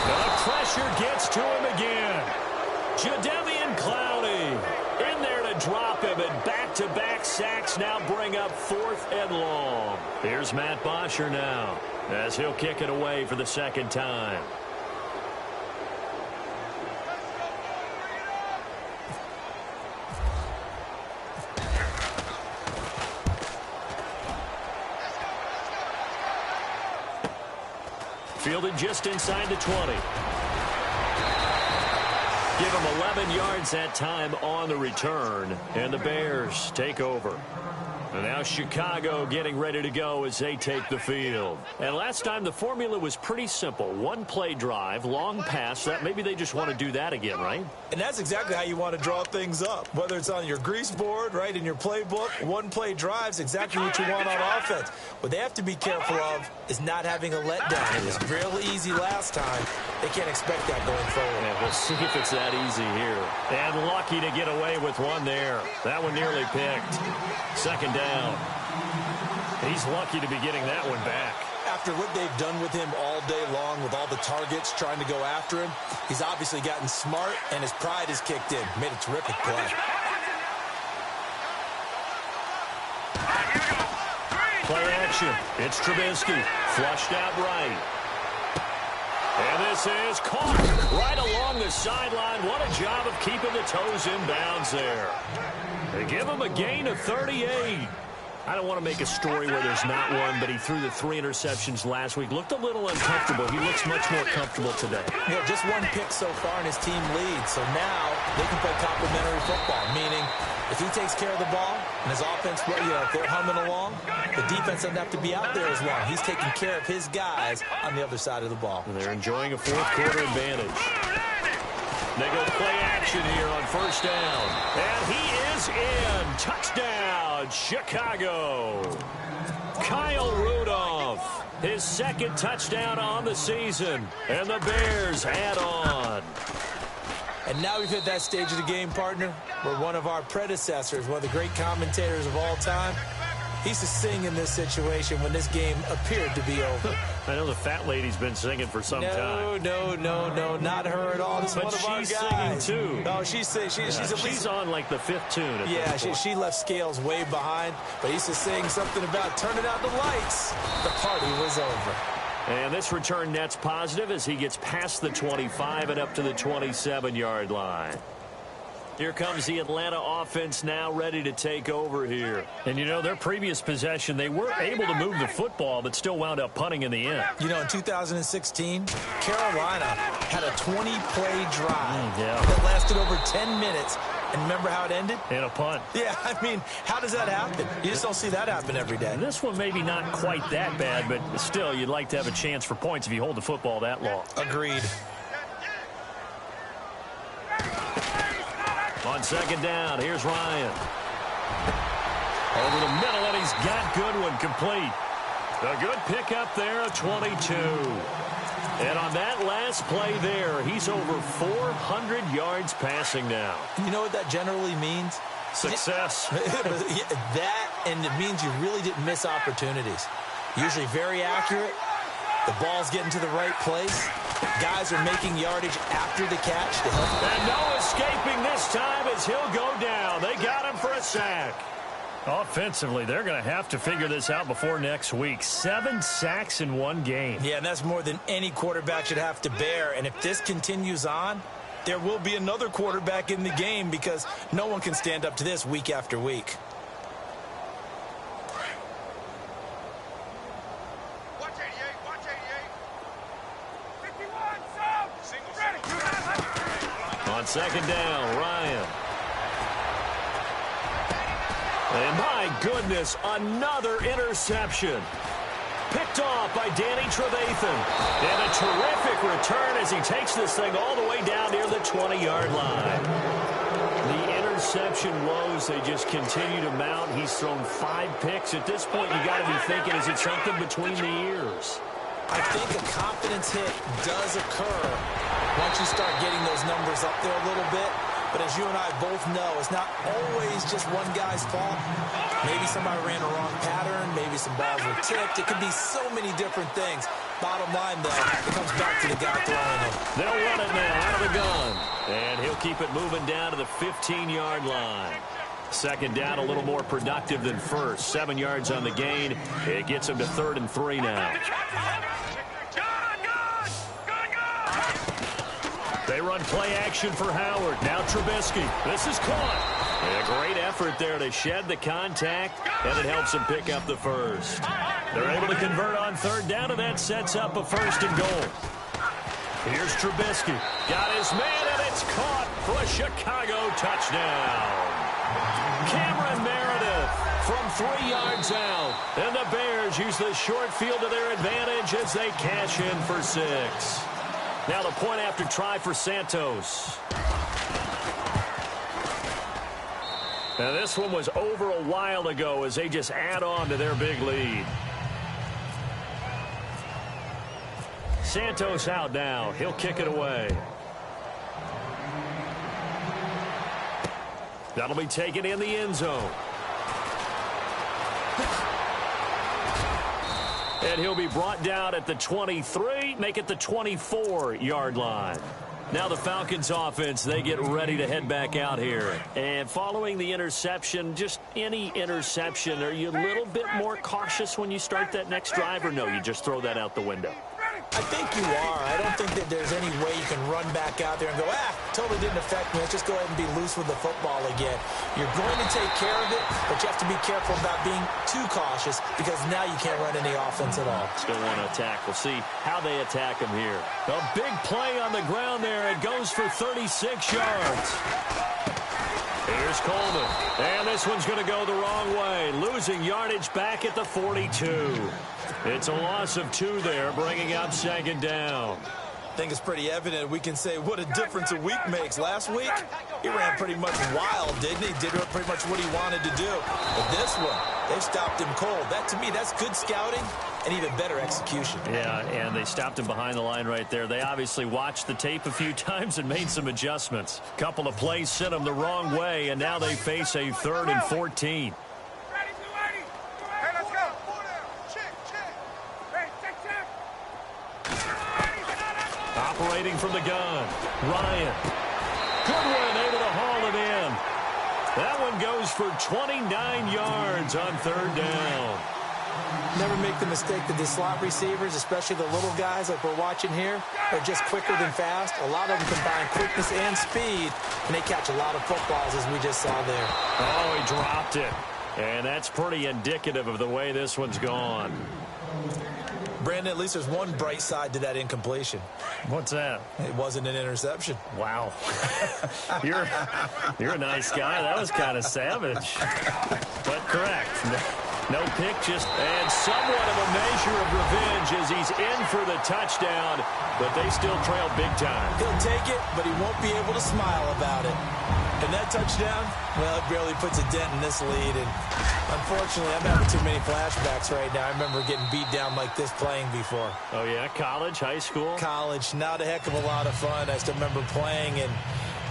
The pressure gets to him again. Jadeveon Clowney in there to drop him, and back-to-back sacks now bring up 4th and long. Here's Matt Bosher now as he'll kick it away for the 2nd time. Fielded just inside the 20. Give him 11 yards that time on the return, and the Bears take over. And now Chicago getting ready to go as they take the field. And last time the formula was pretty simple. 1-play drive, long pass. That maybe they just want to do that again, right? And that's exactly how you want to draw things up. Whether it's on your grease board, right, in your playbook, 1-play drive is exactly what you want on offense. What they have to be careful of is not having a letdown. It was real easy last time. They can't expect that going forward. Yeah, we'll see if it's that easy here. And lucky to get away with one there. That one nearly picked. 2nd down. He's lucky to be getting that one back. After what they've done with him all day long with all the targets trying to go after him, he's obviously gotten smart and his pride has kicked in. Made a terrific play. Play action. It's Trubisky. Flushed out right. And this is caught right along the sideline. What a job of keeping the toes in bounds there. They give him a gain of 38. I don't want to make a story where there's not one, but he threw the 3 interceptions last week. Looked a little uncomfortable. He looks much more comfortable today. Yeah, just 1 pick so far and his team leads. So now they can play complementary football, meaning if he takes care of the ball and his offense, if they're humming along, the defense doesn't have to be out there as long. He's taking care of his guys on the other side of the ball. And they're enjoying a 4th quarter advantage. They go play action here on 1st down. And he is in. Touchdown, Chicago. Kyle Rudolph, his 2nd touchdown on the season. And the Bears add on. And now we've hit that stage of the game, partner, where one of our predecessors, one of the great commentators of all time, He's to sing in this situation when this game appeared to be over. I know the fat lady's been singing for some time. No, not her at all. This is but one of our she's guys. singing, too. No, she's at least... She's on, like, the 5th tune. Yeah, she left Scales way behind, but he's just saying something about turning out the lights. The party was over. And this return net's positive as he gets past the 25 and up to the 27-yard line. Here comes the Atlanta offense now ready to take over here. And, you know, their previous possession, they were able to move the football, but still wound up punting in the end. You know, in 2016, Carolina had a 20-play drive that lasted over 10 minutes. And remember how it ended? In a punt. Yeah, I mean, how does that happen? You just don't see that happen every day. This one maybe not quite that bad, but still, you'd like to have a chance for points if you hold the football that long. Agreed. On second down, here's Ryan. Over the middle, and he's got Goodwin complete. A good pickup there, a 22. And on that last play there, he's over 400 yards passing now. You know what that generally means? Success. That, and it means you really didn't miss opportunities. Usually very accurate. The ball's getting to the right place. Guys are making yardage after the catch to help. And no escaping this time as he'll go down. They got him for a sack. Offensively, they're going to have to figure this out before next week. 7 sacks in one game. Yeah, and that's more than any quarterback should have to bear. And if this continues on, there will be another quarterback in the game because no one can stand up to this week after week. On second down, Ryan. And my goodness, another interception. Picked off by Danny Trevathan. And a terrific return as he takes this thing all the way down near the 20-yard line. The interception woes, they just continue to mount. He's thrown 5 picks. At this point, you got to be thinking, is it something between the ears? I think a confidence hit does occur once you start getting those numbers up there a little bit. But as you and I both know, it's not always just one guy's fault. Maybe somebody ran a wrong pattern. Maybe some balls were tipped. It could be so many different things. Bottom line, though, it comes back to the guy throwing it. They'll run it now out of the gun. And he'll keep it moving down to the 15-yard line. Second down, a little more productive than first. 7 yards on the gain. It gets him to 3rd and 3 now. They run play action for Howard. Now Trubisky. This is caught. And a great effort there to shed the contact, and it helps him pick up the first. They're able to convert on 3rd down, and that sets up a 1st and goal. Here's Trubisky. Got his man, and it's caught for a Chicago touchdown. Cameron Meredith from 3 yards out. And the Bears use the short field to their advantage as they cash in for 6. Now the point after try for Santos. Now this one was over a while ago as they just add on to their big lead. Santos out now. He'll kick it away. That'll be taken in the end zone. And he'll be brought down at the 23, make it the 24-yard line. Now the Falcons offense, they get ready to head back out here. And following the interception, just any interception, are you a little bit more cautious when you start that next drive, or no, you just throw that out the window? I think you are. I don't think that there's any way you can run back out there and go, totally didn't affect me. Let's just go ahead and be loose with the football again. You're going to take care of it, but you have to be careful about being too cautious because now you can't run any offense at all. Still want to attack. We'll see how they attack him here. A big play on the ground there. It goes for 36 yards. Here's Coleman. And this one's going to go the wrong way. Losing yardage back at the 42. It's a loss of 2 there, bringing up 2nd down. I think it's pretty evident. We can say what a difference a week makes. Last week, he ran pretty much wild, didn't he? Did pretty much what he wanted to do. But this one, they've stopped him cold. That, to me, that's good scouting and even better execution. Yeah, and they stopped him behind the line right there. They obviously watched the tape a few times and made some adjustments. Couple of plays sent them the wrong way, and now they face a 3rd and 14. Operating from the gun, Ryan. Goodwin able to haul it in. That one goes for 29 yards on third down. Never make the mistake that the slot receivers, especially the little guys like we're watching here, are just quicker than fast. A lot of them combine quickness and speed, and they catch a lot of footballs, as we just saw there. Oh, he dropped it. And that's pretty indicative of the way this one's gone. Brandon, at least there's one bright side to that incompletion. What's that? It wasn't an interception. Wow. You're a nice guy. That was kind of savage. But correct. No pick, and somewhat of a measure of revenge as he's in for the touchdown, but they still trail big time. He'll take it, but he won't be able to smile about it. And that touchdown, well, it barely puts a dent in this lead. And unfortunately, I'm having too many flashbacks right now. I remember getting beat down like this playing before. Oh, yeah? College, high school? College, not a heck of a lot of fun. I still remember playing and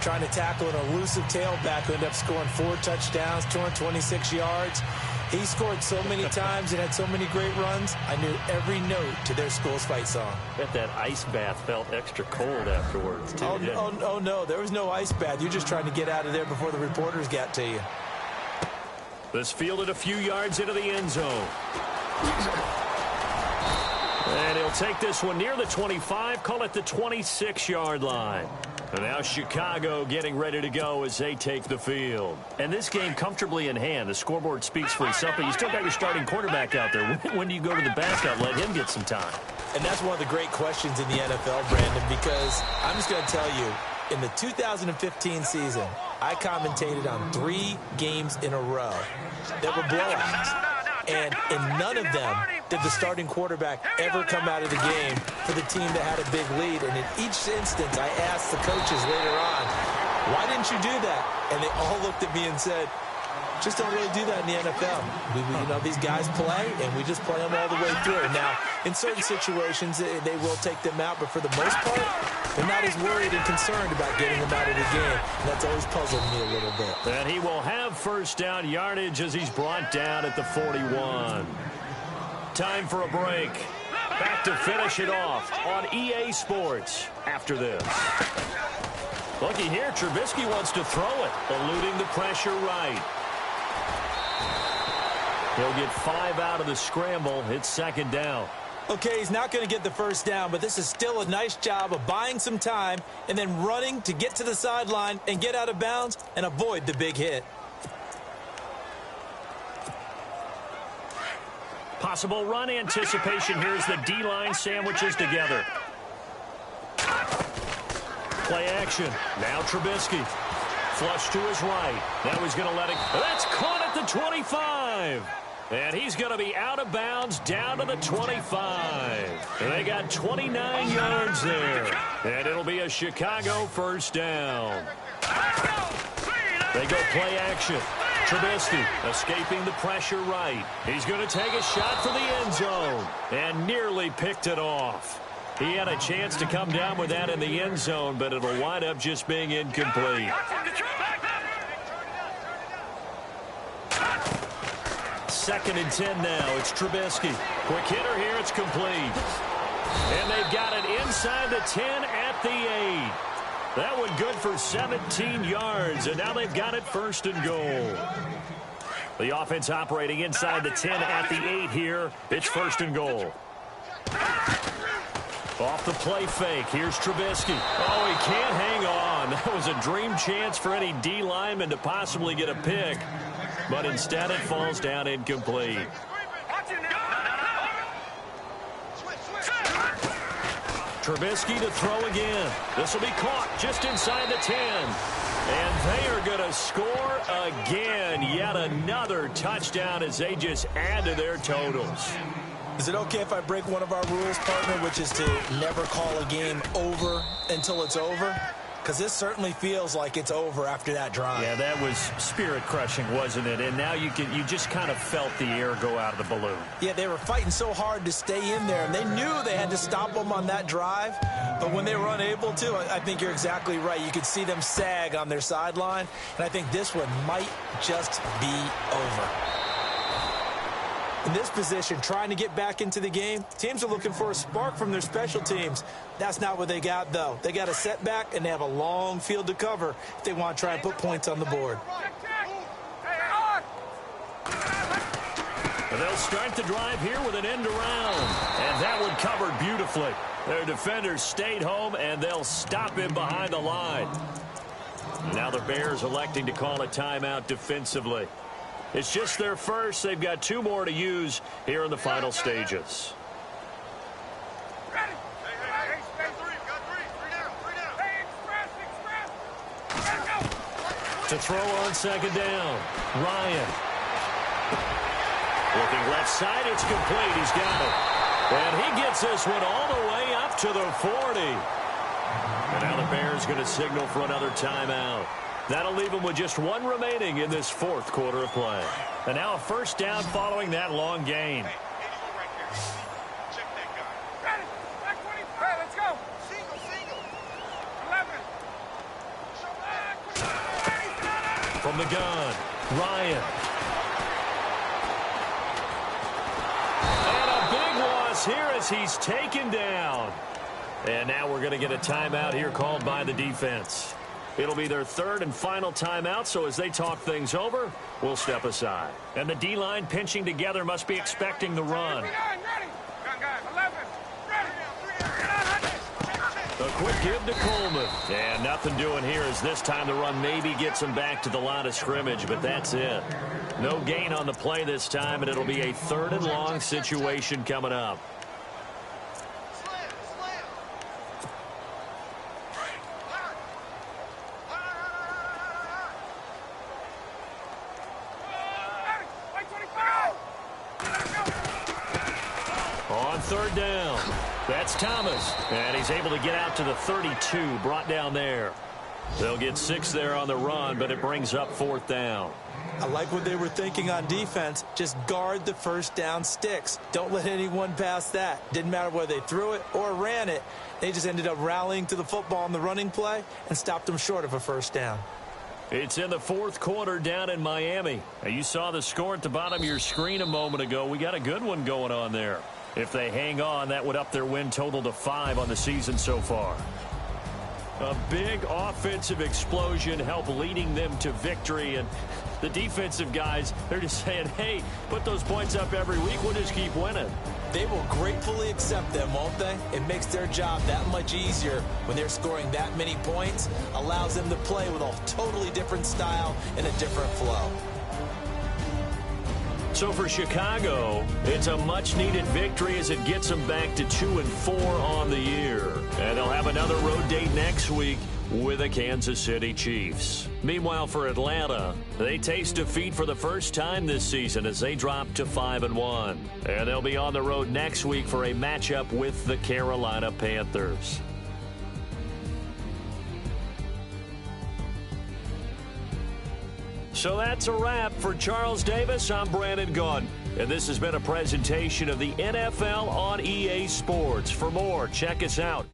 trying to tackle an elusive tailback who ended up scoring 4 touchdowns, 226 yards. He scored so many times and had so many great runs, I knew every note to their school's fight song. Bet that ice bath felt extra cold afterwards, too. Oh, no, there was no ice bath. You're just trying to get out of there before the reporters got to you. This fielded a few yards into the end zone. And he'll take this one near the 25, call it the 26-yard line. And now Chicago getting ready to go as they take the field. And this game comfortably in hand. The scoreboard speaks for itself, but you still got your starting quarterback out there. When do you go to the backup? Let him get some time. And that's one of the great questions in the NFL, Brandon, because I'm just going to tell you, in the 2015 season, I commentated on 3 games in a row that were blowouts. And in none of them did the starting quarterback ever come out of the game for the team that had a big lead. And in each instance, I asked the coaches later on, why didn't you do that? And they all looked at me and said, just don't really do that in the NFL. These guys play, and we just play them all the way through. Now, in certain situations, they will take them out, but for the most part, they're not as worried and concerned about getting them out of the game. And that's always puzzled me a little bit. And he will have first down yardage as he's brought down at the 41. Time for a break. Back to finish it off on EA Sports after this. Looky here, Trubisky wants to throw it, eluding the pressure right. He'll get 5 out of the scramble. It's second down. Okay, he's not going to get the first down, but this is still a nice job of buying some time and then running to get to the sideline and get out of bounds and avoid the big hit. Possible run anticipation here as the D-line sandwiches together. Play action. Now Trubisky. Flush to his right. Now he's going to let it. That's caught at the 25. And he's going to be out of bounds down to the 25. And they got 29 yards there. And it'll be a Chicago first down. They go play action. Trubisky escaping the pressure right. He's going to take a shot for the end zone. And nearly picked it off. He had a chance to come down with that in the end zone, but it'll wind up just being incomplete. Second and 10 now. It's Trubisky. Quick hitter here. It's complete. And they've got it inside the 10 at the 8. That one good for 17 yards. And now they've got it first and goal. The offense operating inside the 10 at the 8 here. It's first and goal. Off the play fake. Here's Trubisky. Oh, he can't hang on. That was a dream chance for any D lineman to possibly get a pick. But instead it falls down incomplete. Trubisky to throw again. This will be caught just inside the 10. And they are going to score again. Yet another touchdown as they just add to their totals. Is it okay if I break one of our rules, partner, which is to never call a game over until it's over? Because this certainly feels like it's over after that drive. Yeah, that was spirit-crushing, wasn't it? And now you just kind of felt the air go out of the balloon. Yeah, they were fighting so hard to stay in there, and they knew they had to stop them on that drive. But when they were unable to, I think you're exactly right. You could see them sag on their sideline, and I think this one might just be over. In this position, trying to get back into the game, teams are looking for a spark from their special teams. That's not what they got, though. They got a setback, and they have a long field to cover if they want to try and put points on the board. They'll start the drive here with an end around, and that one covered beautifully. Their defenders stayed home, and they'll stop him behind the line. Now the Bears electing to call a timeout defensively. It's just their first. They've got 2 more to use here in the final stages. To throw on second down, Ryan. Looking left side, it's complete. He's got it. And he gets this one all the way up to the 40. And now the Bears going to signal for another timeout. That'll leave them with just 1 remaining in this 4th quarter of play. And now a first down following that long gain. Let's go. Single. 11. From the gun, Ryan. And a big loss here as he's taken down. And now we're going to get a timeout here called by the defense. It'll be their 3rd and final timeout, so as they talk things over, we'll step aside. And the D-line pinching together must be expecting the run. A quick give to Coleman. And nothing doing here as this time the run maybe gets him back to the line of scrimmage, but that's it. No gain on the play this time, and it'll be a 3rd and long situation coming up. On 3rd down, that's Thomas, and he's able to get out to the 32, brought down there. They'll get 6 there on the run, but it brings up 4th down. I like what they were thinking on defense. Just guard the first down sticks. Don't let anyone pass that. Didn't matter whether they threw it or ran it. They just ended up rallying to the football on the running play and stopped them short of a first down. It's in the 4th quarter down in Miami. Now, you saw the score at the bottom of your screen a moment ago. We got a good one going on there. If they hang on, that would up their win total to 5 on the season so far. A big offensive explosion helped leading them to victory. And the defensive guys, they're just saying, hey, put those points up every week. We'll just keep winning. They will gratefully accept them, won't they? It makes their job that much easier when they're scoring that many points. Allows them to play with a totally different style and a different flow. So for Chicago, it's a much-needed victory as it gets them back to 2-4 on the year. And they'll have another road date next week with the Kansas City Chiefs. Meanwhile, for Atlanta, they taste defeat for the first time this season as they drop to 5-1. And they'll be on the road next week for a matchup with the Carolina Panthers. So that's a wrap. For Charles Davis, I'm Brandon Gunn. And this has been a presentation of the NFL on EA Sports. For more, check us out.